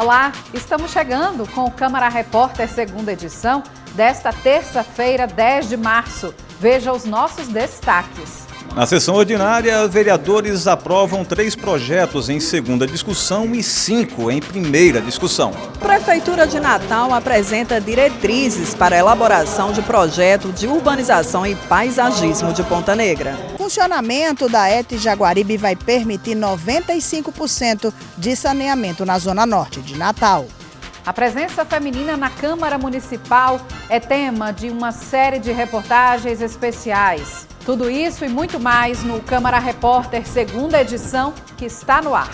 Olá, estamos chegando com o Câmara Repórter segunda edição desta terça-feira, 10 de março. Veja os nossos destaques. Na sessão ordinária, vereadores aprovam 3 projetos em segunda discussão e 5 em primeira discussão. Prefeitura de Natal apresenta diretrizes para a elaboração de projeto de urbanização e paisagismo de Ponta Negra. O funcionamento da ET Jaguaribe vai permitir 95% de saneamento na zona norte de Natal. A presença feminina na Câmara Municipal é tema de uma série de reportagens especiais. Tudo isso e muito mais no Câmara Repórter segunda edição, que está no ar.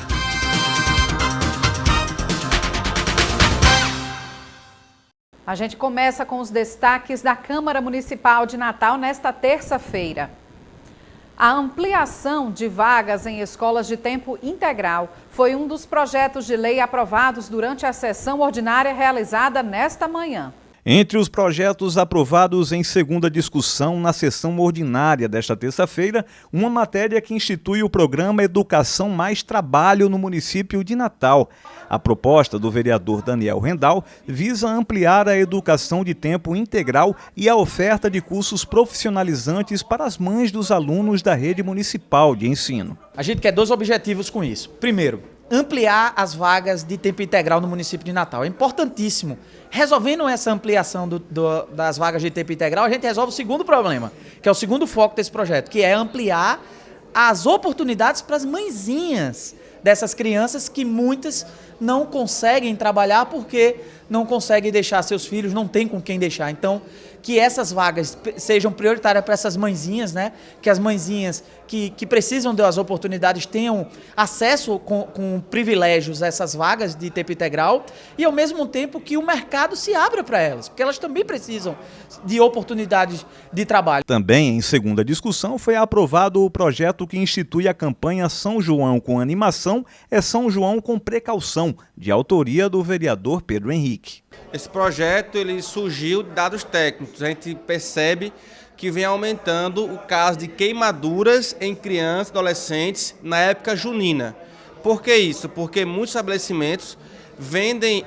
A gente começa com os destaques da Câmara Municipal de Natal nesta terça-feira. A ampliação de vagas em escolas de tempo integral foi um dos projetos de lei aprovados durante a sessão ordinária realizada nesta manhã. Entre os projetos aprovados em segunda discussão na sessão ordinária desta terça-feira, uma matéria que institui o programa Educação Mais Trabalho no município de Natal. A proposta do vereador Daniel Rendal visa ampliar a educação de tempo integral e a oferta de cursos profissionalizantes para as mães dos alunos da rede municipal de ensino. A gente quer 2 objetivos com isso. Primeiro, ampliar as vagas de tempo integral no município de Natal. É importantíssimo. Resolvendo essa ampliação das vagas de tempo integral, a gente resolve o segundo problema, que é o segundo foco desse projeto, que é ampliar as oportunidades para as mãezinhas dessas crianças que muitas não conseguem trabalhar porque não conseguem deixar seus filhos, não tem com quem deixar. Então, que essas vagas sejam prioritárias para essas mãezinhas, né? Que as mãezinhas que precisam das oportunidades tenham acesso com privilégios a essas vagas de tempo integral e, ao mesmo tempo, que o mercado se abra para elas, porque elas também precisam de oportunidades de trabalho. Também, em segunda discussão, foi aprovado o projeto que institui a campanha São João com Animação é São João com Precaução, de autoria do vereador Pedro Henrique. Esse projeto ele surgiu de dados técnicos. A gente percebe que vem aumentando o caso de queimaduras em crianças e adolescentes na época junina. Por que isso? Porque muitos estabelecimentos vendem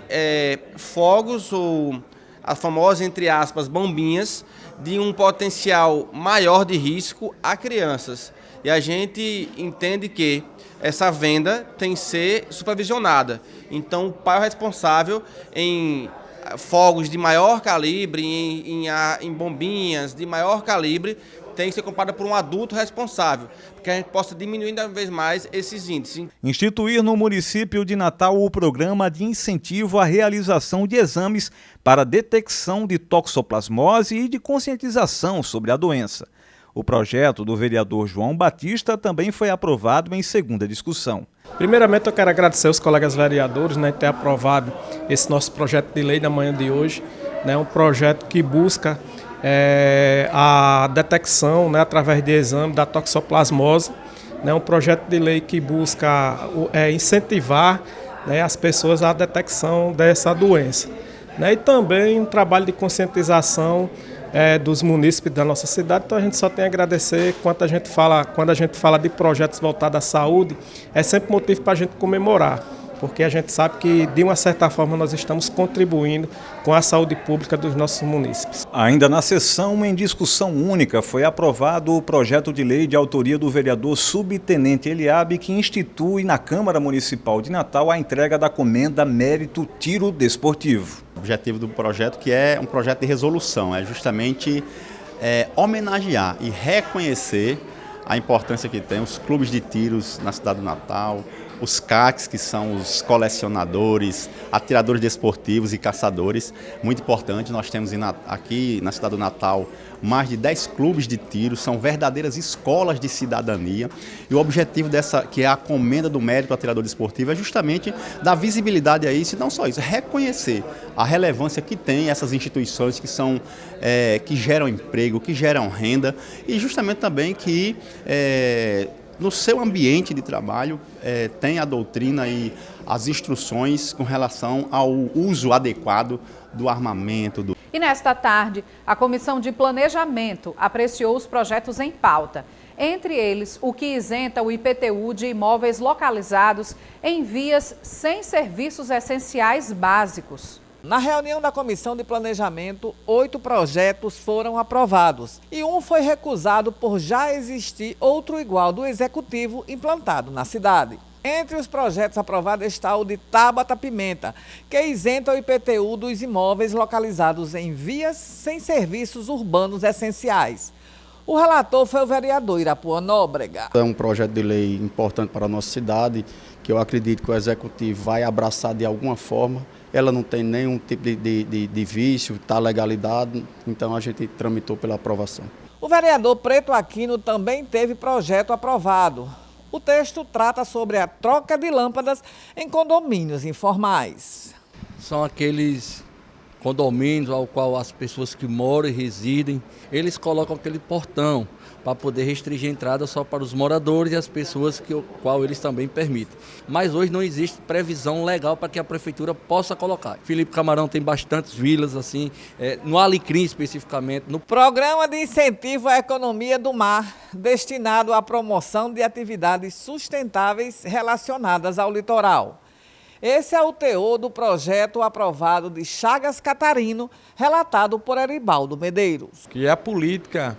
fogos ou as famosas, entre aspas, bombinhas de um potencial maior de risco a crianças. E a gente entende que essa venda tem que ser supervisionada. Então, o pai é o responsável em fogos de maior calibre, em bombinhas de maior calibre, tem que ser comprada por um adulto responsável, para que a gente possa diminuir cada vez mais esses índices. Instituir no município de Natal o programa de incentivo à realização de exames para detecção de toxoplasmose e de conscientização sobre a doença. O projeto do vereador João Batista também foi aprovado em segunda discussão. Primeiramente, eu quero agradecer aos colegas vereadores, né, ter aprovado esse nosso projeto de lei na manhã de hoje, né, um projeto que busca a detecção, né, através de exame da toxoplasmose, né, um projeto de lei que busca incentivar, né, as pessoas à detecção dessa doença, né, e também um trabalho de conscientização dos munícipes da nossa cidade. Então a gente só tem a agradecer quando a gente fala de projetos voltados à saúde, é sempre motivo para a gente comemorar, porque a gente sabe que de uma certa forma nós estamos contribuindo com a saúde pública dos nossos munícipes. Ainda na sessão em discussão única foi aprovado o projeto de lei de autoria do vereador subtenente Eliabe que institui na Câmara Municipal de Natal a entrega da comenda Mérito Tiro Desportivo. O objetivo do projeto, que é um projeto de resolução, é justamente homenagear e reconhecer a importância que tem os clubes de tiros na cidade do Natal, os CACs, que são os colecionadores, atiradores desportivos e caçadores. Muito importante, nós temos aqui na cidade do Natal mais de 10 clubes de tiro, são verdadeiras escolas de cidadania. E o objetivo dessa, que é a comenda do mérito atirador desportivo, é justamente dar visibilidade a isso, e não só isso, reconhecer a relevância que tem essas instituições que geram emprego, que geram renda, e justamente também que no seu ambiente de trabalho tem a doutrina e as instruções com relação ao uso adequado do armamento. E nesta tarde, a Comissão de Planejamento apreciou os projetos em pauta. entre eles o que isenta o IPTU de imóveis localizados em vias sem serviços essenciais básicos. Na reunião da Comissão de Planejamento, 8 projetos foram aprovados e um foi recusado por já existir outro igual do Executivo implantado na cidade. Entre os projetos aprovados está o de Tabata Pimenta, que isenta o IPTU dos imóveis localizados em vias sem serviços urbanos essenciais. O relator foi o vereador Irapuã Nóbrega. É um projeto de lei importante para a nossa cidade, que eu acredito que o Executivo vai abraçar de alguma forma. Ela não tem nenhum tipo de vício, está legalidade, então a gente tramitou pela aprovação. O vereador Preto Aquino também teve projeto aprovado. O texto trata sobre a troca de lâmpadas em condomínios informais. São aqueles condomínios ao qual as pessoas que moram e residem, eles colocam aquele portão para poder restringir a entrada só para os moradores e as pessoas que o qual eles também permitem. Mas hoje não existe previsão legal para que a prefeitura possa colocar. Felipe Camarão tem bastantes vilas assim, no Alecrim especificamente. No Programa de Incentivo à Economia do Mar, destinado à promoção de atividades sustentáveis relacionadas ao litoral. Esse é o teor do projeto aprovado de Chagas Catarino, relatado por Eribaldo Medeiros. Que é a política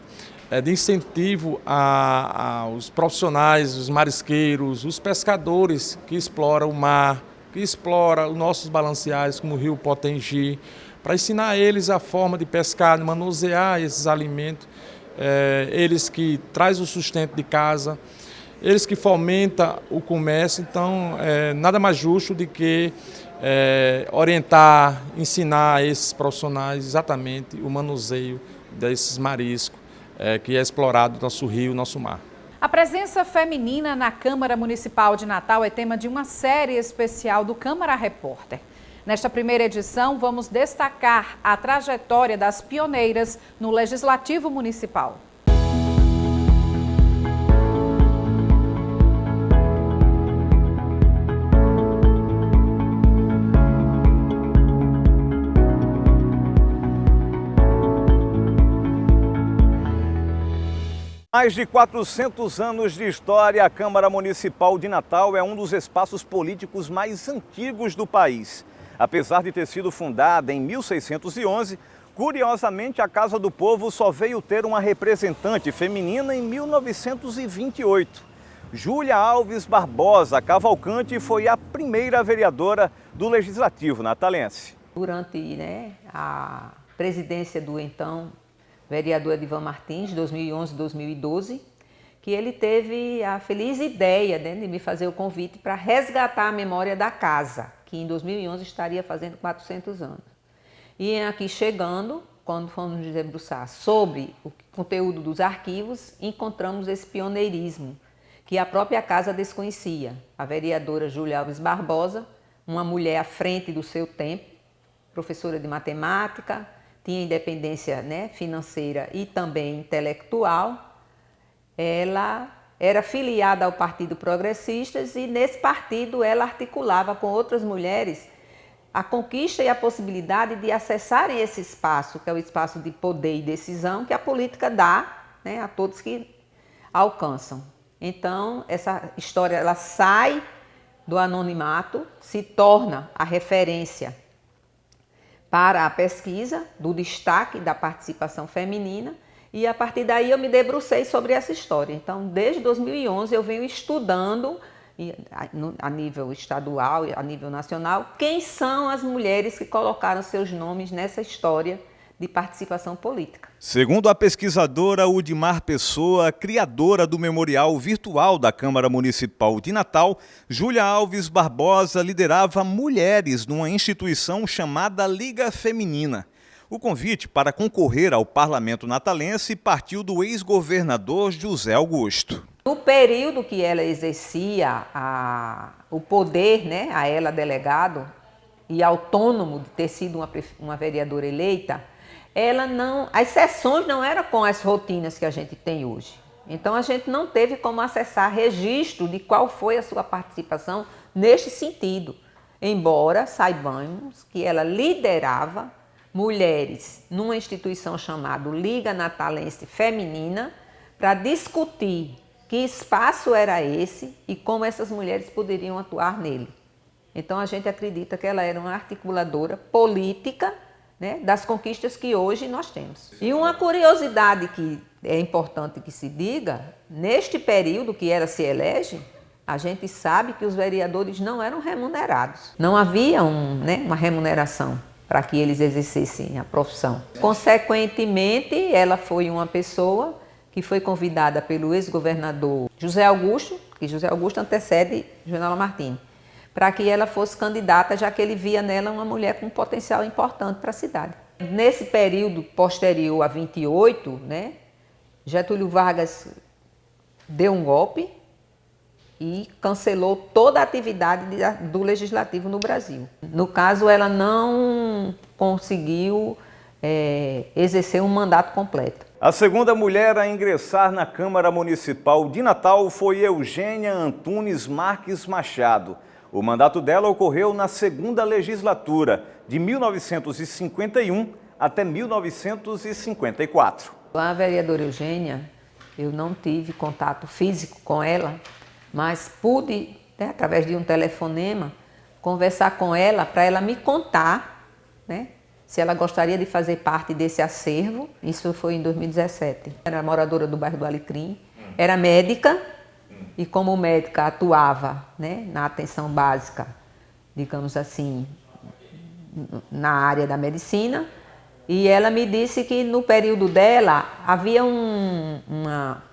de incentivo aos profissionais, os marisqueiros, os pescadores que exploram o mar, que exploram os nossos balanciais, como o rio Potengi, para ensinar eles a forma de pescar, de manusear esses alimentos, eles que trazem o sustento de casa, eles que fomentam o comércio. Então, nada mais justo do que orientar, ensinar a esses profissionais exatamente o manuseio desses mariscos, que é explorado no nosso rio, nosso mar. A presença feminina na Câmara Municipal de Natal é tema de uma série especial do Câmara Repórter. Nesta primeira edição, vamos destacar a trajetória das pioneiras no Legislativo Municipal. Mais de 400 anos de história, a Câmara Municipal de Natal é um dos espaços políticos mais antigos do país. Apesar de ter sido fundada em 1611, curiosamente a Casa do Povo só veio ter uma representante feminina em 1928. Júlia Alves Barbosa Cavalcante foi a primeira vereadora do Legislativo natalense. Durante a presidência do então vereador Edivan Martins, 2011-2012, que ele teve a feliz ideia de me fazer o convite para resgatar a memória da casa, que em 2011 estaria fazendo 400 anos. E aqui chegando, quando fomos nos debruçar sobre o conteúdo dos arquivos, encontramos esse pioneirismo, que a própria casa desconhecia. A vereadora Júlia Alves Barbosa, uma mulher à frente do seu tempo, professora de matemática, tinha independência financeira e também intelectual. Ela era filiada ao Partido Progressistas e nesse partido ela articulava com outras mulheres a conquista e a possibilidade de acessarem esse espaço, que é o espaço de poder e decisão que a política dá a todos que alcançam. Então, essa história ela sai do anonimato, se torna a referência para a pesquisa do destaque da participação feminina e a partir daí eu me debrucei sobre essa história. Então, desde 2011 eu venho estudando a nível estadual e a nível nacional quem são as mulheres que colocaram seus nomes nessa história de participação política. Segundo a pesquisadora Udimar Pessoa, criadora do Memorial Virtual da Câmara Municipal de Natal, Júlia Alves Barbosa liderava mulheres numa instituição chamada Liga Feminina. O convite para concorrer ao parlamento natalense partiu do ex-governador José Augusto. No período que ela exercia o poder, a ela delegado e autônomo de ter sido uma vereadora eleita, as sessões não eram com as rotinas que a gente tem hoje. Então a gente não teve como acessar registro de qual foi a sua participação neste sentido. Embora saibamos que ela liderava mulheres numa instituição chamada Liga Natalense Feminina para discutir que espaço era esse e como essas mulheres poderiam atuar nele. Então a gente acredita que ela era uma articuladora política, né, das conquistas que hoje nós temos. E uma curiosidade que é importante que se diga, neste período que ela se elege, a gente sabe que os vereadores não eram remunerados. Não havia uma remuneração para que eles exercessem a profissão. Consequentemente, ela foi uma pessoa que foi convidada pelo ex-governador José Augusto, que José Augusto antecede Joanela Martins, para que ela fosse candidata, já que ele via nela uma mulher com um potencial importante para a cidade. Nesse período posterior a 28, né, Getúlio Vargas deu um golpe e cancelou toda a atividade do Legislativo no Brasil. No caso, ela não conseguiu exercer um mandato completo. A segunda mulher a ingressar na Câmara Municipal de Natal foi Eugênia Antunes Marques Machado. O mandato dela ocorreu na segunda legislatura, de 1951 até 1954. A vereadora Eugênia, eu não tive contato físico com ela, mas pude, né, através de um telefonema, conversar com ela para ela me contar, né, se ela gostaria de fazer parte desse acervo. Isso foi em 2017. Era moradora do bairro do Alecrim, era médica e como médica atuava, né, na atenção básica, digamos assim, na área da medicina. E ela me disse que no período dela havia uma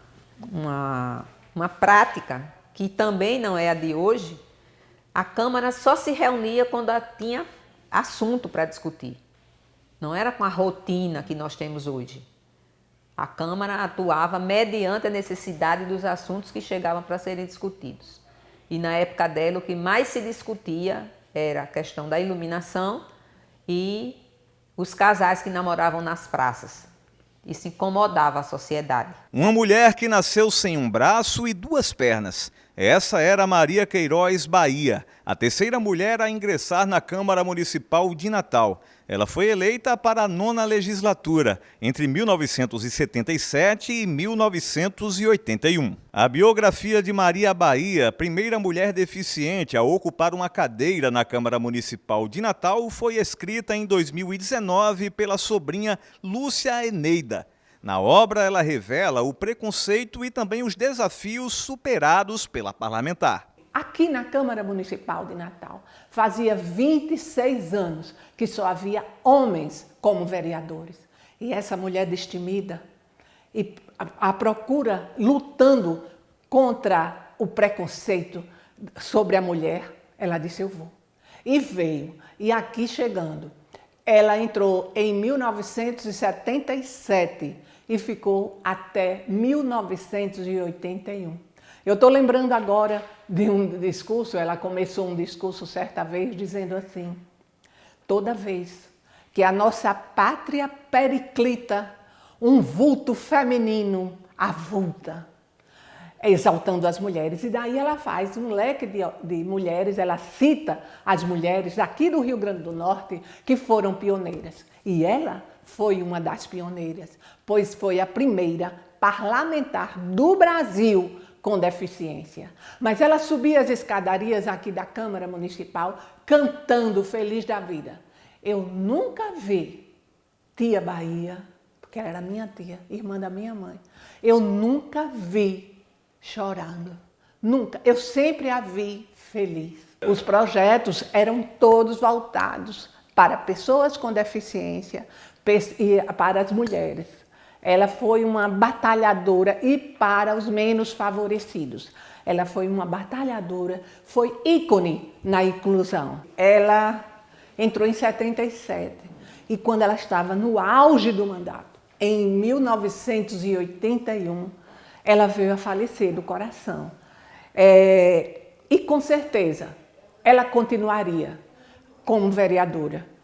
prática que também não é a de hoje. A Câmara só se reunia quando tinha assunto para discutir. Não era com a rotina que nós temos hoje. A Câmara atuava mediante a necessidade dos assuntos que chegavam para serem discutidos. E na época dela o que mais se discutia era a questão da iluminação e os casais que namoravam nas praças. Isso incomodava a sociedade. Uma mulher que nasceu sem um braço e duas pernas. Essa era Maria Queiroz Bahia, a terceira mulher a ingressar na Câmara Municipal de Natal. Ela foi eleita para a 9ª legislatura, entre 1977 e 1981. A biografia de Maria Bahia, primeira mulher deficiente a ocupar uma cadeira na Câmara Municipal de Natal, foi escrita em 2019 pela sobrinha Lúcia Eneida. Na obra, ela revela o preconceito e também os desafios superados pela parlamentar. Aqui na Câmara Municipal de Natal, fazia 26 anos que só havia homens como vereadores. E essa mulher destemida, e a procura, lutando contra o preconceito sobre a mulher, ela disse, eu vou. E veio. E aqui chegando, ela entrou em 1977 e ficou até 1981. Eu estou lembrando agora de um discurso, ela começou um discurso certa vez dizendo assim, toda vez que a nossa pátria periclita, um vulto feminino avulta, exaltando as mulheres. E daí ela faz um leque de mulheres, ela cita as mulheres daqui do Rio Grande do Norte que foram pioneiras. E ela foi uma das pioneiras, pois foi a primeira parlamentar do Brasil com deficiência. Mas ela subia as escadarias aqui da Câmara Municipal cantando feliz da vida. Eu nunca vi tia Bahia, porque ela era minha tia, irmã da minha mãe, eu nunca vi chorando, nunca. Eu sempre a vi feliz. Os projetos eram todos voltados para pessoas com deficiência e para as mulheres. Ela foi uma batalhadora e para os menos favorecidos. Ela foi uma batalhadora, foi ícone na inclusão. Ela entrou em 77 e quando ela estava no auge do mandato, em 1981, ela veio a falecer do coração. E com certeza, ela continuaria como vereadora.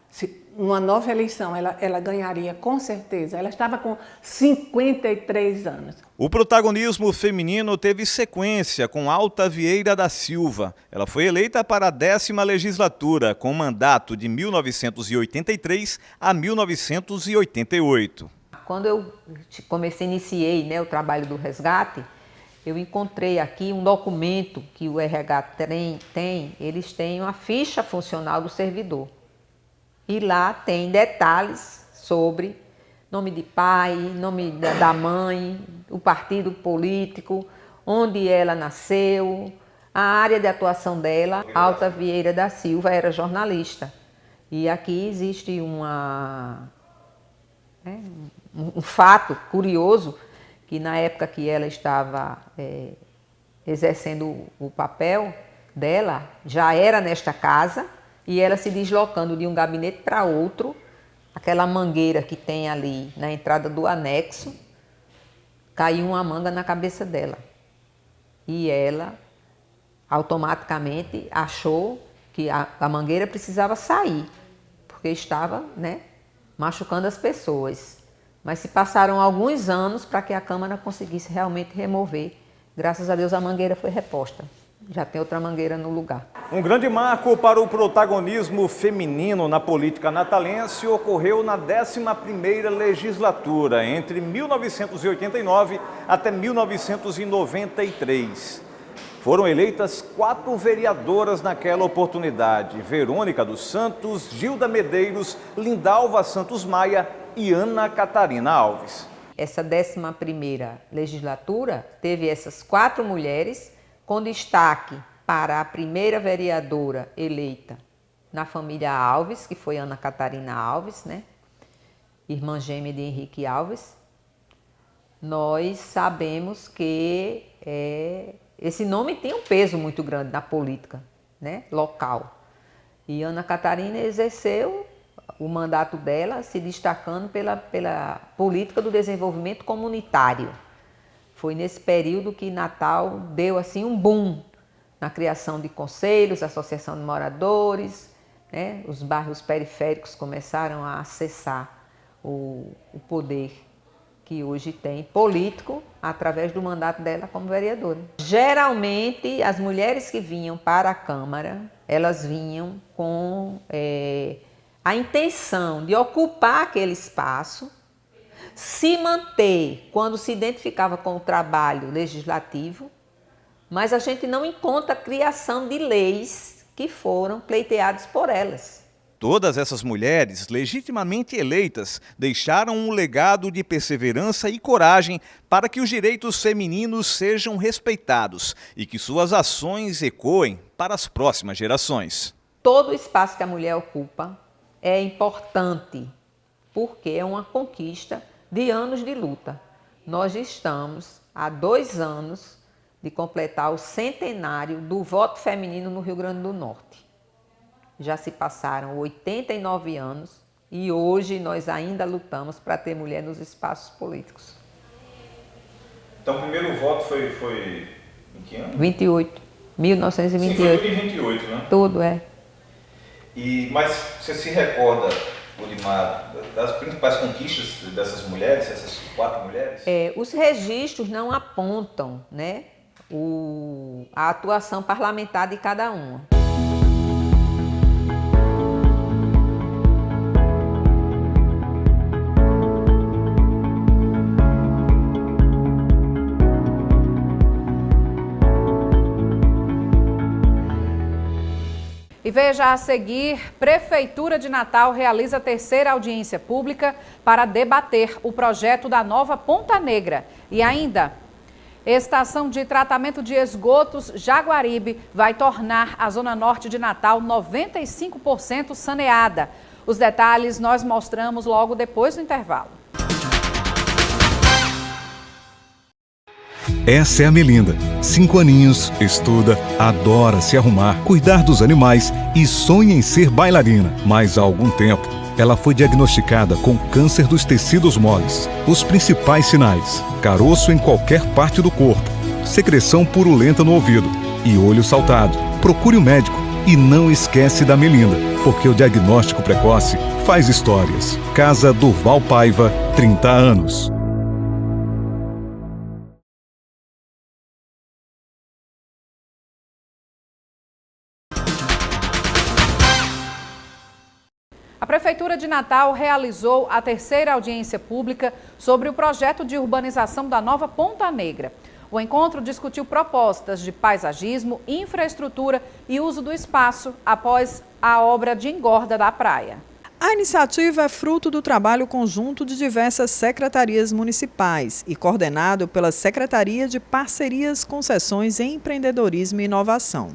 Uma nova eleição, ela ganharia com certeza. Ela estava com 53 anos. O protagonismo feminino teve sequência com Alta Vieira da Silva. Ela foi eleita para a 10ª legislatura, com mandato de 1983 a 1988. quando eu iniciei, né, o trabalho do resgate, eu encontrei aqui um documento que o RH tem, eles têm uma ficha funcional do servidor. E lá tem detalhes sobre nome de pai, nome da mãe, o partido político, onde ela nasceu, a área de atuação dela. Alta Vieira da Silva era jornalista. E aqui existe um fato curioso, que na época que ela estava exercendo o papel dela, já era nesta casa, e ela se deslocando de um gabinete para outro, aquela mangueira que tem ali na entrada do anexo, caiu uma manga na cabeça dela. E ela automaticamente achou que a mangueira precisava sair, porque estava, né, machucando as pessoas. Mas se passaram alguns anos para que a Câmara conseguisse realmente remover. Graças a Deus a mangueira foi reposta. Já tem outra mangueira no lugar. Um grande marco para o protagonismo feminino na política natalense ocorreu na 11ª legislatura, entre 1989 até 1993. Foram eleitas 4 vereadoras naquela oportunidade: Verônica dos Santos, Gilda Medeiros, Lindalva Santos Maia e Ana Catarina Alves. Essa 11ª legislatura teve essas 4 mulheres, com destaque para a primeira vereadora eleita na família Alves, que foi Ana Catarina Alves, né? Irmã gêmea de Henrique Alves. Nós sabemos que esse nome tem um peso muito grande na política, né, local. E Ana Catarina exerceu o mandato dela se destacando pela política do desenvolvimento comunitário. Foi nesse período que Natal deu assim um boom na criação de conselhos, associação de moradores, né? Os bairros periféricos começaram a acessar o poder que hoje tem político através do mandato dela como vereadora. Geralmente, as mulheres que vinham para a Câmara, elas vinham com a intenção de ocupar aquele espaço, se manter quando se identificava com o trabalho legislativo, mas a gente não encontra a criação de leis que foram pleiteadas por elas. Todas essas mulheres, legitimamente eleitas, deixaram um legado de perseverança e coragem para que os direitos femininos sejam respeitados e que suas ações ecoem para as próximas gerações. Todo o espaço que a mulher ocupa é importante, porque é uma conquista de anos de luta. Nós estamos há 2 anos de completar o centenário do voto feminino no Rio Grande do Norte. Já se passaram 89 anos e hoje nós ainda lutamos para ter mulher nos espaços políticos. Então o primeiro voto foi em que ano? 1928. Sim, foi tudo em 28, né? Tudo, Mas você se recorda, Olimar, das principais conquistas dessas mulheres, essas 4 mulheres? Os registros não apontam, né, a atuação parlamentar de cada uma. E veja a seguir, Prefeitura de Natal realiza a 3ª audiência pública para debater o projeto da nova Ponta Negra. E ainda, estação de tratamento de esgotos Jaguaribe vai tornar a Zona Norte de Natal 95% saneada. Os detalhes nós mostramos logo depois do intervalo. Essa é a Melinda, 5 aninhos, estuda, adora se arrumar, cuidar dos animais e sonha em ser bailarina. Mas há algum tempo, ela foi diagnosticada com câncer dos tecidos moles. Os principais sinais: caroço em qualquer parte do corpo, secreção purulenta no ouvido e olho saltado. Procure um médico e não esquece da Melinda, porque o diagnóstico precoce faz histórias. Casa Durval Paiva, 30 anos. A Prefeitura de Natal realizou a terceira audiência pública sobre o projeto de urbanização da nova Ponta Negra. O encontro discutiu propostas de paisagismo, infraestrutura e uso do espaço após a obra de engorda da praia. A iniciativa é fruto do trabalho conjunto de diversas secretarias municipais e coordenado pela Secretaria de Parcerias, Concessões, Empreendedorismo e Inovação.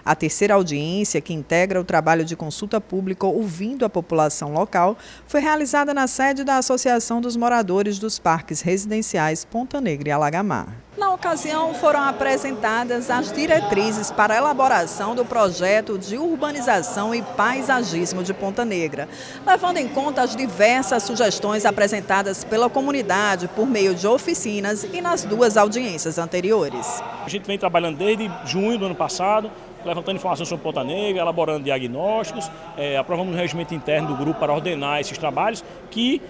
A terceira audiência, que integra o trabalho de consulta pública ouvindo a população local, foi realizada na sede da Associação dos Moradores dos Parques Residenciais Ponta Negra e Alagamar. Na ocasião, foram apresentadas as diretrizes para a elaboração do projeto de urbanização e paisagismo de Ponta Negra, levando em conta as diversas sugestões apresentadas pela comunidade por meio de oficinas e nas duas audiências anteriores. A gente vem trabalhando desde junho do ano passado, levantando informações sobre Ponta Negra, elaborando diagnósticos, aprovamos um regimento interno do grupo para ordenar esses trabalhos, que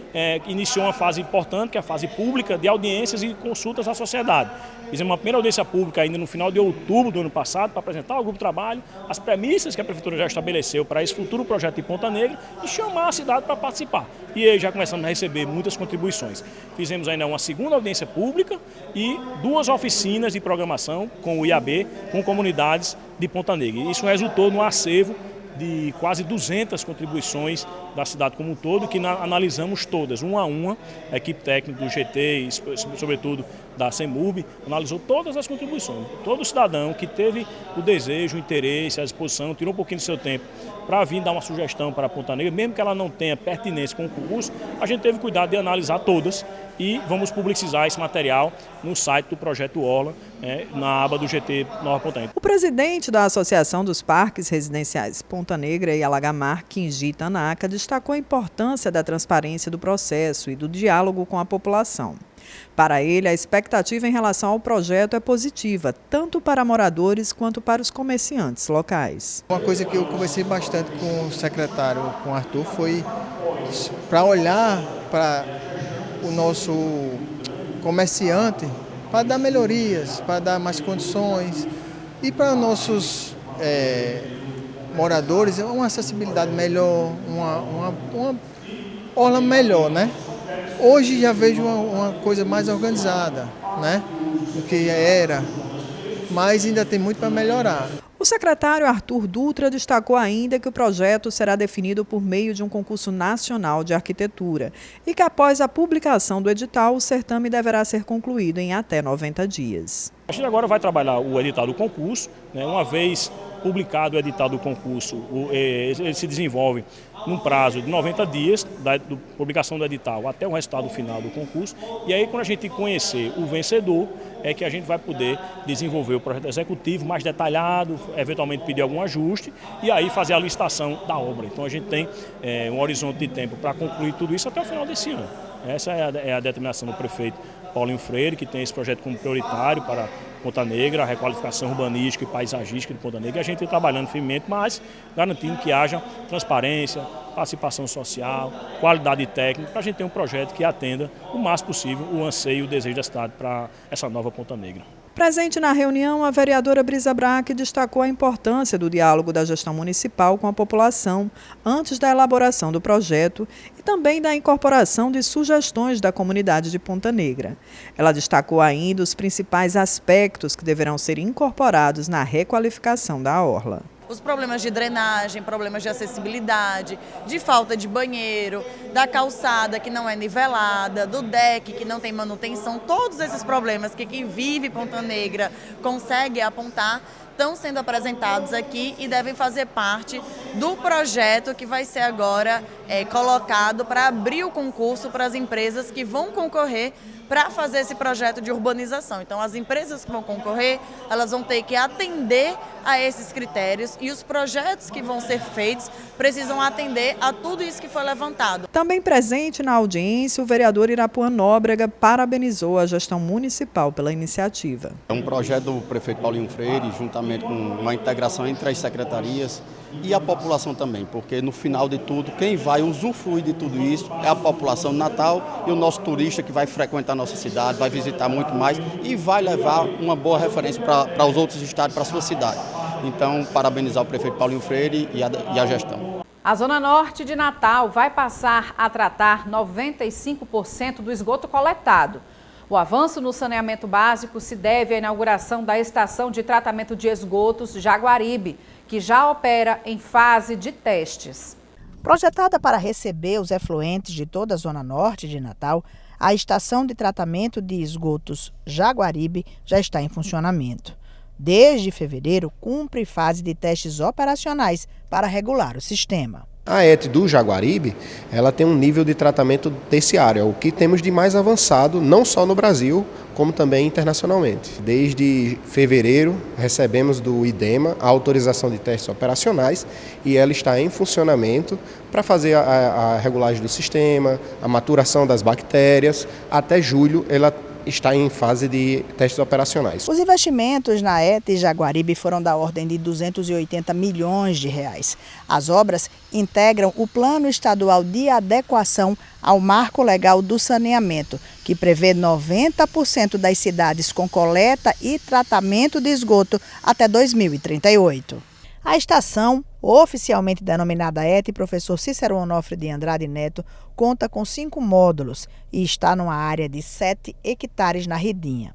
iniciou uma fase importante, que é a fase pública de audiências e consultas à sociedade. Fizemos uma primeira audiência pública ainda no final de outubro do ano passado para apresentar ao grupo de trabalho as premissas que a Prefeitura já estabeleceu para esse futuro projeto de Ponta Negra e chamar a cidade para participar. E aí já começamos a receber muitas contribuições. Fizemos ainda uma segunda audiência pública e 2 oficinas de programação com o IAB, com comunidades de Ponta Negra. Isso resultou no acervo de quase 200 contribuições da cidade como um todo, que analisamos todas, uma a uma. A equipe técnica do GT e, sobretudo, da CEMUB, analisou todas as contribuições. Todo cidadão que teve o desejo, o interesse, a disposição, tirou um pouquinho do seu tempo para vir dar uma sugestão para a Ponta Negra, mesmo que ela não tenha pertinência com o concurso, a gente teve cuidado de analisar todas e vamos publicizar esse material no site do Projeto Orla, na aba do GT Nova Ponta Negra. O presidente da Associação dos Parques Residenciais Ponta Negra e Alagamar, Kinji Tanaka, destacou a importância da transparência do processo e do diálogo com a população. Para ele, a expectativa em relação ao projeto é positiva, tanto para moradores quanto para os comerciantes locais. Uma coisa que eu conversei bastante com o secretário, com o Arthur, foi para olhar para o nosso comerciante, para dar melhorias, para dar mais condições e para nossos moradores uma acessibilidade melhor, uma orla melhor, né? Hoje já vejo uma coisa mais organizada, né, do que era, mas ainda tem muito para melhorar. O secretário Arthur Dutra destacou ainda que o projeto será definido por meio de um concurso nacional de arquitetura e que após a publicação do edital, o certame deverá ser concluído em até 90 dias. A gente agora vai trabalhar o edital do concurso, né? Uma vez publicado o edital do concurso, ele se desenvolve num prazo de 90 dias da publicação do edital até o resultado final do concurso. E aí, quando a gente conhecer o vencedor, é que a gente vai poder desenvolver o projeto executivo mais detalhado, eventualmente pedir algum ajuste e aí fazer a licitação da obra. Então a gente tem um horizonte de tempo para concluir tudo isso até o final desse ano. Essa é a determinação do prefeito Paulinho Freire, que tem esse projeto como prioritário para Ponta Negra, a requalificação urbanística e paisagística de Ponta Negra. A gente vem trabalhando firmemente, mas garantindo que haja transparência, participação social, qualidade técnica, para a gente ter um projeto que atenda o máximo possível o anseio e o desejo da cidade para essa nova Ponta Negra. Presente na reunião, a vereadora Brisa Braque destacou a importância do diálogo da gestão municipal com a população antes da elaboração do projeto e também da incorporação de sugestões da comunidade de Ponta Negra. Ela destacou ainda os principais aspectos que deverão ser incorporados na requalificação da orla. Os problemas de drenagem, problemas de acessibilidade, de falta de banheiro, da calçada que não é nivelada, do deck que não tem manutenção, todos esses problemas que quem vive Ponta Negra consegue apontar, estão sendo apresentados aqui e devem fazer parte do projeto que vai ser agora colocado para abrir o concurso para as empresas que vão concorrer para fazer esse projeto de urbanização. Então, as empresas que vão concorrer, elas vão ter que atender a esses critérios e os projetos que vão ser feitos precisam atender a tudo isso que foi levantado. Também presente na audiência, o vereador Irapuã Nóbrega parabenizou a gestão municipal pela iniciativa. É um projeto do prefeito Paulinho Freire, juntamente com uma integração entre as secretarias e a população também, porque no final de tudo, quem vai usufruir de tudo isso é a população de Natal e o nosso turista que vai frequentar a nossa cidade, vai visitar muito mais e vai levar uma boa referência para os outros estados, para a sua cidade. Então, parabenizar o prefeito Paulinho Freire e a gestão. A Zona Norte de Natal vai passar a tratar 95% do esgoto coletado. O avanço no saneamento básico se deve à inauguração da estação de tratamento de esgotos Jaguaribe, que já opera em fase de testes. Projetada para receber os efluentes de toda a Zona Norte de Natal, a estação de tratamento de esgotos Jaguaribe já está em funcionamento. Desde fevereiro, cumpre fase de testes operacionais para regular o sistema. A ET do Jaguaribe, ela tem um nível de tratamento terciário, o que temos de mais avançado, não só no Brasil, como também internacionalmente. Desde fevereiro, recebemos do IDEMA a autorização de testes operacionais e ela está em funcionamento para fazer a regulagem do sistema, a maturação das bactérias. Até julho, ela está em fase de testes operacionais. Os investimentos na ET Jaguaribe foram da ordem de 280 milhões de reais. As obras integram o Plano Estadual de Adequação ao Marco Legal do Saneamento, que prevê 90% das cidades com coleta e tratamento de esgoto até 2038. A estação, oficialmente denominada ET Professor Cícero Onofre de Andrade Neto, conta com 5 módulos e está numa área de 7 hectares na Redinha.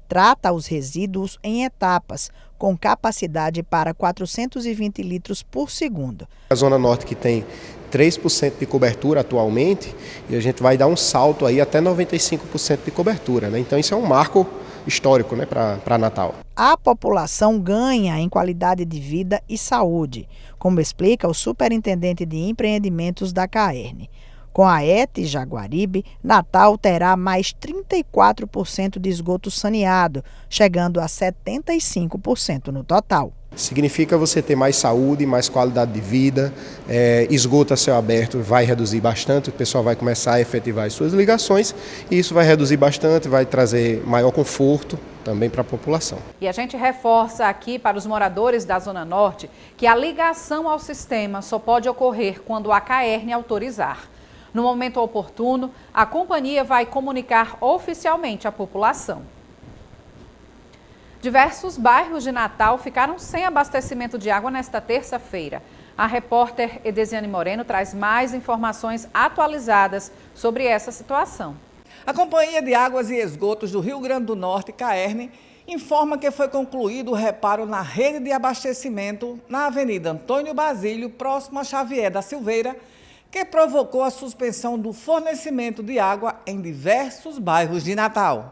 Trata os resíduos em etapas, com capacidade para 420 litros por segundo. A Zona Norte, que tem 3% de cobertura atualmente, e a gente vai dar um salto aí até 95% de cobertura, né? Então isso é um marco histórico, né, para Natal. A população ganha em qualidade de vida e saúde, como explica o superintendente de empreendimentos da CAERN. Com a ET Jaguaribe, Natal terá mais 34% de esgoto saneado, chegando a 75% no total. Significa você ter mais saúde, mais qualidade de vida, esgoto a céu aberto vai reduzir bastante, o pessoal vai começar a efetivar as suas ligações e isso vai reduzir bastante, vai trazer maior conforto também para a população. E a gente reforça aqui para os moradores da Zona Norte que a ligação ao sistema só pode ocorrer quando a CAERN autorizar. No momento oportuno, a companhia vai comunicar oficialmente à população. Diversos bairros de Natal ficaram sem abastecimento de água nesta terça-feira. A repórter Edesiane Moreno traz mais informações atualizadas sobre essa situação. A Companhia de Águas e Esgotos do Rio Grande do Norte, CAERN, informa que foi concluído o reparo na rede de abastecimento na Avenida Antônio Basílio, próximo a Xavier da Silveira, que provocou a suspensão do fornecimento de água em diversos bairros de Natal.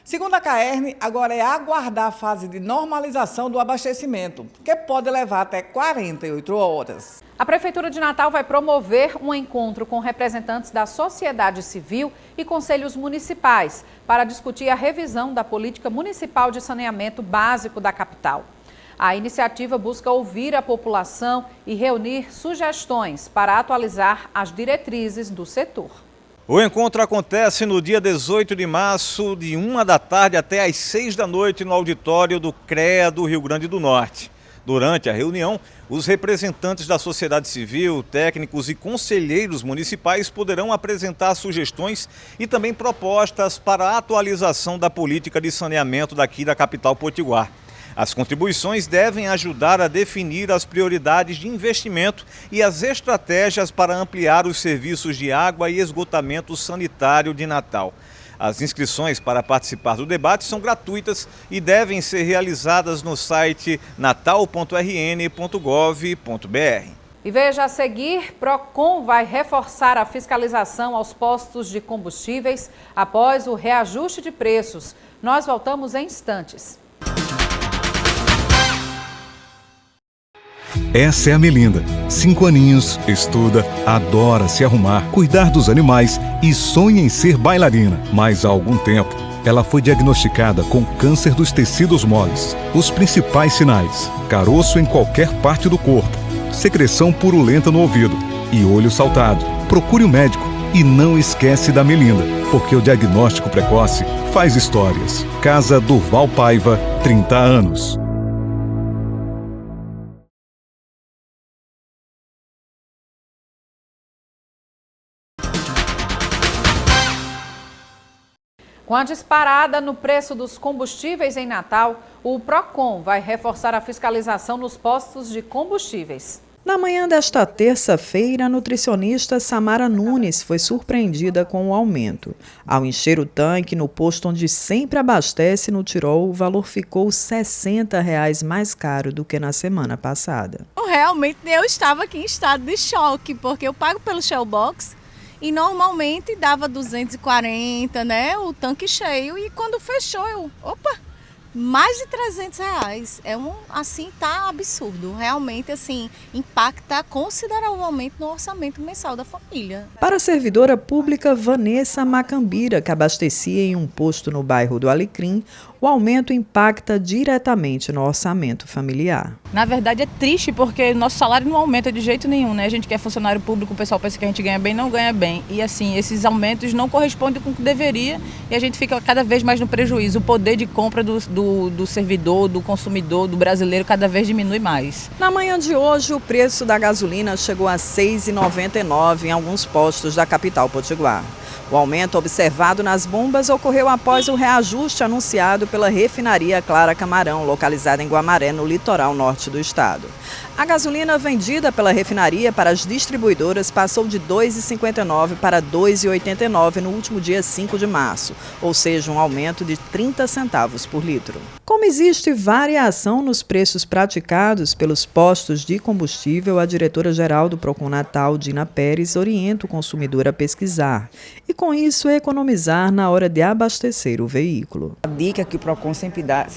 Segundo a CAERN, agora é aguardar a fase de normalização do abastecimento, que pode levar até 48 horas. A Prefeitura de Natal vai promover um encontro com representantes da sociedade civil e conselhos municipais para discutir a revisão da política municipal de saneamento básico da capital. A iniciativa busca ouvir a população e reunir sugestões para atualizar as diretrizes do setor. O encontro acontece no dia 18 de março, de 1 da tarde até às 6 da noite, no auditório do CREA do Rio Grande do Norte. Durante a reunião, os representantes da sociedade civil, técnicos e conselheiros municipais poderão apresentar sugestões e também propostas para a atualização da política de saneamento daqui da capital potiguar. As contribuições devem ajudar a definir as prioridades de investimento e as estratégias para ampliar os serviços de água e esgotamento sanitário de Natal. As inscrições para participar do debate são gratuitas e devem ser realizadas no site natal.rn.gov.br. E veja a seguir, Procon vai reforçar a fiscalização aos postos de combustíveis após o reajuste de preços. Nós voltamos em instantes. Essa é a Melinda. 5 aninhos, estuda, adora se arrumar, cuidar dos animais e sonha em ser bailarina. Mas há algum tempo, ela foi diagnosticada com câncer dos tecidos moles. Os principais sinais: caroço em qualquer parte do corpo, secreção purulenta no ouvido e olho saltado. Procure um médico e não esquece da Melinda, porque o diagnóstico precoce faz histórias. Casa Durval Paiva, 30 anos. Com a disparada no preço dos combustíveis em Natal, o Procon vai reforçar a fiscalização nos postos de combustíveis. Na manhã desta terça-feira, a nutricionista Samara Nunes foi surpreendida com o aumento. Ao encher o tanque no posto onde sempre abastece no Tirol, o valor ficou R$ 60 mais caro do que na semana passada. Realmente eu estava aqui em estado de choque, porque eu pago pelo Shellbox e normalmente dava 240, né, o tanque cheio, e quando fechou mais de R$300. Assim, tá absurdo. Realmente, assim, impacta consideravelmente no orçamento mensal da família. Para a servidora pública Vanessa Macambira, que abastecia em um posto no bairro do Alecrim, o aumento impacta diretamente no orçamento familiar. Na verdade é triste porque nosso salário não aumenta de jeito nenhum, né? A gente que é funcionário público, o pessoal pensa que a gente ganha bem, não ganha bem. E assim, esses aumentos não correspondem com o que deveria e a gente fica cada vez mais no prejuízo. O poder de compra do servidor, do consumidor, do brasileiro cada vez diminui mais. Na manhã de hoje, o preço da gasolina chegou a R$ 6,99 em alguns postos da capital potiguar. O aumento observado nas bombas ocorreu após o reajuste anunciado pela refinaria Clara Camarão, localizada em Guamaré, no litoral norte do estado. A gasolina vendida pela refinaria para as distribuidoras passou de R$ 2,59 para R$ 2,89 no último dia 5 de março, ou seja, um aumento de 30 centavos por litro. Como existe variação nos preços praticados pelos postos de combustível, a diretora-geral do Procon Natal, Dina Pérez, orienta o consumidor a pesquisar e, com isso, economizar na hora de abastecer o veículo. A dica que o Procon sempre dá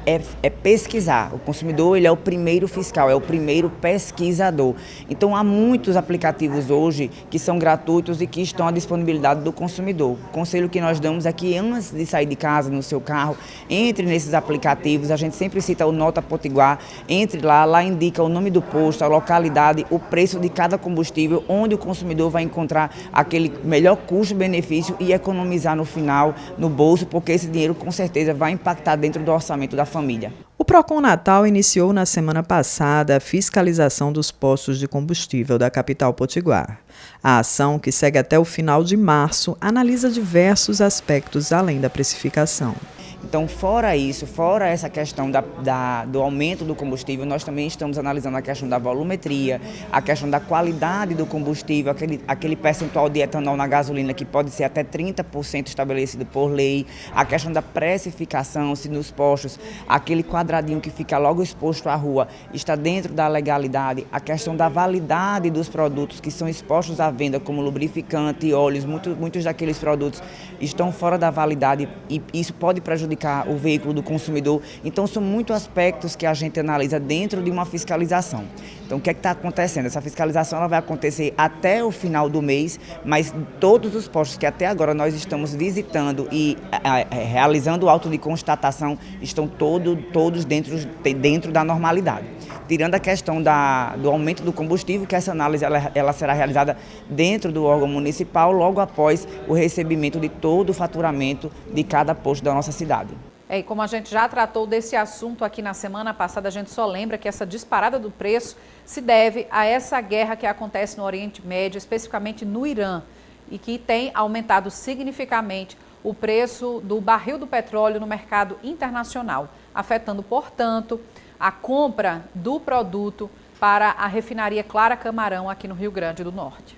é pesquisar. O consumidor ele é o primeiro fiscal, é o primeiro pesquisador. Então, há muitos aplicativos hoje que são gratuitos e que estão à disponibilidade do consumidor. O conselho que nós damos é que, antes de sair de casa, no seu carro, entre nesses aplicativos. A gente sempre cita o Nota Potiguar. Entre lá indica o nome do posto, a localidade, o preço de cada combustível, onde o consumidor vai encontrar aquele melhor custo-benefício e economizar no final, no bolso, porque esse dinheiro com certeza vai impactar dentro do orçamento da família. O Procon Natal iniciou na semana passada a fiscalização dos postos de combustível da capital potiguar. A ação, que segue até o final de março, analisa diversos aspectos além da precificação. Então, fora isso, fora essa questão do aumento do combustível, nós também estamos analisando a questão da volumetria, a questão da qualidade do combustível, aquele percentual de etanol na gasolina que pode ser até 30% estabelecido por lei, a questão da precificação, se nos postos, aquele quadradinho que fica logo exposto à rua está dentro da legalidade, a questão da validade dos produtos que são expostos à venda, como lubrificante e óleos, muitos daqueles produtos estão fora da validade e isso pode prejudicar o veículo do consumidor. Então, são muitos aspectos que a gente analisa dentro de uma fiscalização. Então, o que é que está acontecendo? Essa fiscalização ela vai acontecer até o final do mês, mas todos os postos que até agora nós estamos visitando e realizando o auto de constatação estão todos dentro da normalidade. Tirando a questão do aumento do combustível, que essa análise ela será realizada dentro do órgão municipal, logo após o recebimento de todo o faturamento de cada posto da nossa cidade. E como a gente já tratou desse assunto aqui na semana passada, a gente só lembra que essa disparada do preço se deve a essa guerra que acontece no Oriente Médio, especificamente no Irã, e que tem aumentado significativamente o preço do barril do petróleo no mercado internacional, afetando, portanto, a compra do produto para a refinaria Clara Camarão aqui no Rio Grande do Norte.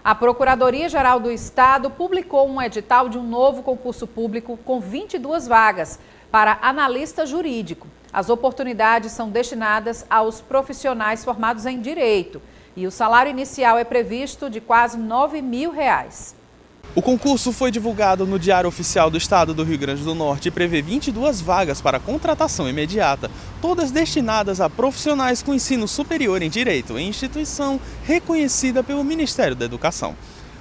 A Procuradoria-Geral do Estado publicou um edital de um novo concurso público com 22 vagas para analista jurídico. As oportunidades são destinadas aos profissionais formados em Direito e o salário inicial é previsto de quase R$ 9.000. O concurso foi divulgado no Diário Oficial do Estado do Rio Grande do Norte e prevê 22 vagas para contratação imediata, todas destinadas a profissionais com ensino superior em Direito, em instituição reconhecida pelo Ministério da Educação.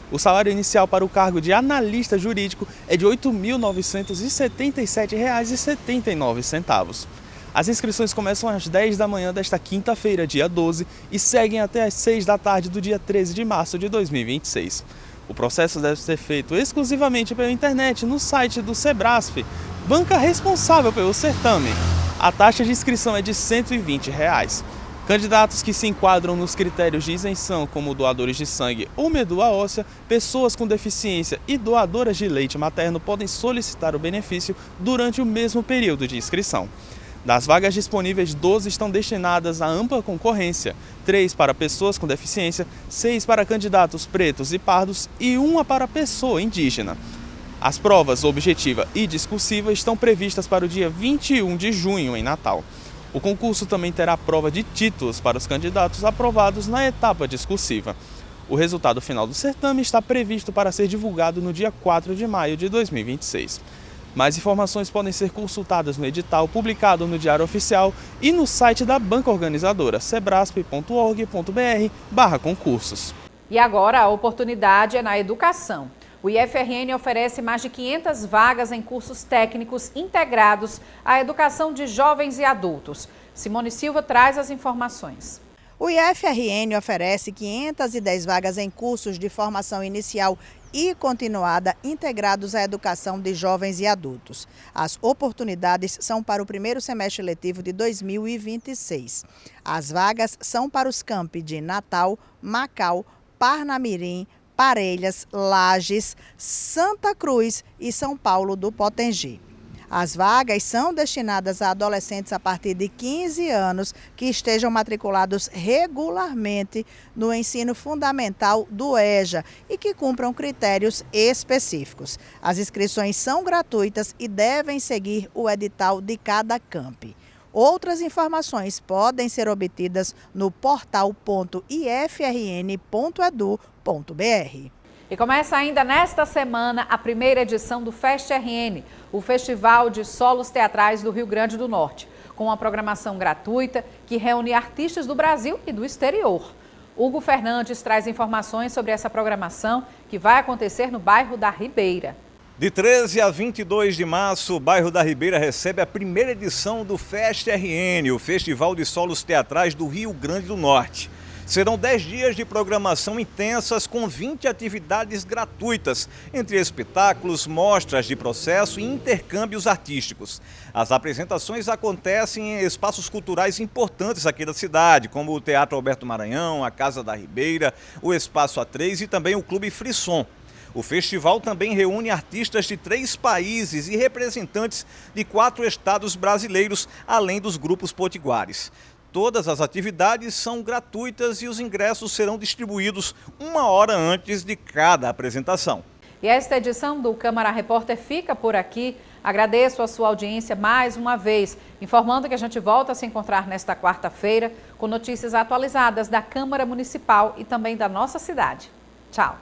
O salário inicial para o cargo de analista jurídico é de R$ 8.977,79. As inscrições começam às 10 da manhã desta quinta-feira, dia 12, e seguem até às 6 da tarde do dia 13 de março de 2026. O processo deve ser feito exclusivamente pela internet no site do Sebrasf, banca responsável pelo certame. A taxa de inscrição é de R$ 120. Candidatos que se enquadram nos critérios de isenção, como doadores de sangue ou medula óssea, pessoas com deficiência e doadoras de leite materno podem solicitar o benefício durante o mesmo período de inscrição. Das vagas disponíveis, 12 estão destinadas à ampla concorrência, 3 para pessoas com deficiência, 6 para candidatos pretos e pardos e 1 para pessoa indígena. As provas objetiva e discursiva estão previstas para o dia 21 de junho, em Natal. O concurso também terá prova de títulos para os candidatos aprovados na etapa discursiva. O resultado final do certame está previsto para ser divulgado no dia 4 de maio de 2026. Mais informações podem ser consultadas no edital publicado no Diário Oficial e no site da banca organizadora, sebrasp.org.br/concursos. E agora a oportunidade é na educação. O IFRN oferece mais de 500 vagas em cursos técnicos integrados à educação de jovens e adultos. Simone Silva traz as informações. O IFRN oferece 510 vagas em cursos de formação inicial e continuada integrados à educação de jovens e adultos. As oportunidades são para o primeiro semestre letivo de 2026. As vagas são para os campi de Natal, Macau, Parnamirim, Parelhas, Lages, Santa Cruz e São Paulo do Potengi. As vagas são destinadas a adolescentes a partir de 15 anos que estejam matriculados regularmente no ensino fundamental do EJA e que cumpram critérios específicos. As inscrições são gratuitas e devem seguir o edital de cada campi. Outras informações podem ser obtidas no portal.ifrn.edu.br. E começa ainda nesta semana a primeira edição do FestRN, o Festival de Solos Teatrais do Rio Grande do Norte, com uma programação gratuita que reúne artistas do Brasil e do exterior. Hugo Fernandes traz informações sobre essa programação que vai acontecer no bairro da Ribeira. De 13 a 22 de março, o bairro da Ribeira recebe a primeira edição do FestRN, o Festival de Solos Teatrais do Rio Grande do Norte. Serão 10 dias de programação intensas com 20 atividades gratuitas, entre espetáculos, mostras de processo e intercâmbios artísticos. As apresentações acontecem em espaços culturais importantes aqui da cidade, como o Teatro Alberto Maranhão, a Casa da Ribeira, o Espaço A3 e também o Clube Frisson. O festival também reúne artistas de 3 países e representantes de 4 estados brasileiros, além dos grupos potiguares. Todas as atividades são gratuitas e os ingressos serão distribuídos 1 hora antes de cada apresentação. E esta edição do Câmara Repórter fica por aqui. Agradeço a sua audiência mais uma vez, informando que a gente volta a se encontrar nesta quarta-feira com notícias atualizadas da Câmara Municipal e também da nossa cidade. Tchau!